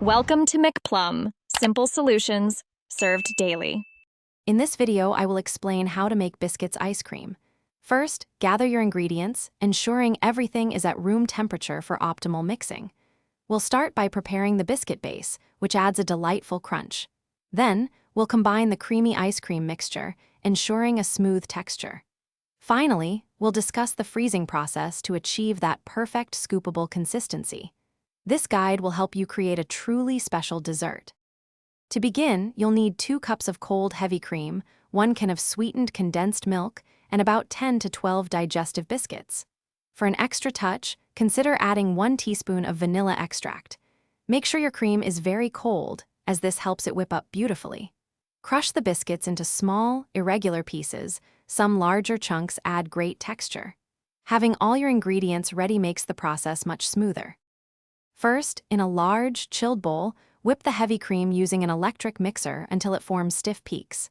Welcome to McPlum, simple solutions served daily. In this video, I will explain how to make Biscuits ice cream. First, gather your ingredients, ensuring everything is at room temperature for optimal mixing. We'll start by preparing the biscuit base, which adds a delightful crunch. Then, we'll combine the creamy ice cream mixture, ensuring a smooth texture. Finally, we'll discuss the freezing process to achieve that perfect scoopable consistency. This guide will help you create a truly special dessert. To begin, you'll need 2 cups of cold heavy cream, 1 can of sweetened condensed milk, and about 10 to 12 digestive biscuits. For an extra touch, consider adding 1 teaspoon of vanilla extract. Make sure your cream is very cold, as this helps it whip up beautifully. Crush the biscuits into small, irregular pieces. Some larger chunks add great texture. Having all your ingredients ready makes the process much smoother. First, in a large, chilled bowl, whip the heavy cream using an electric mixer until it forms stiff peaks.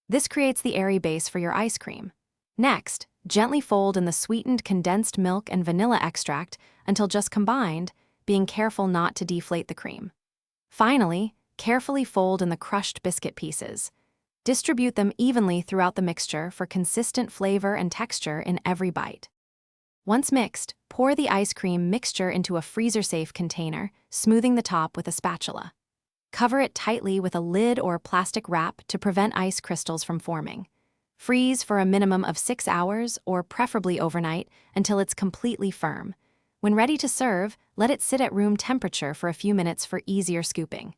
This creates the airy base for your ice cream. Next, gently fold in the sweetened condensed milk and vanilla extract until just combined, being careful not to deflate the cream. Finally, carefully fold in the crushed biscuit pieces. Distribute them evenly throughout the mixture for consistent flavor and texture in every bite. Once mixed, pour the ice cream mixture into a freezer-safe container, smoothing the top with a spatula. Cover it tightly with a lid or plastic wrap to prevent ice crystals from forming. Freeze for a minimum of 6 hours, or preferably overnight, until it's completely firm. When ready to serve, let it sit at room temperature for a few minutes for easier scooping.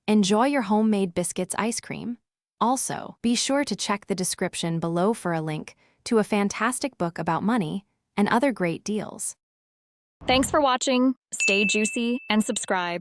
Enjoy your homemade Biscuits ice cream. Also, be sure to check the description below for a link to a fantastic book about money and other great deals. Thanks for watching. Stay juicy and subscribe.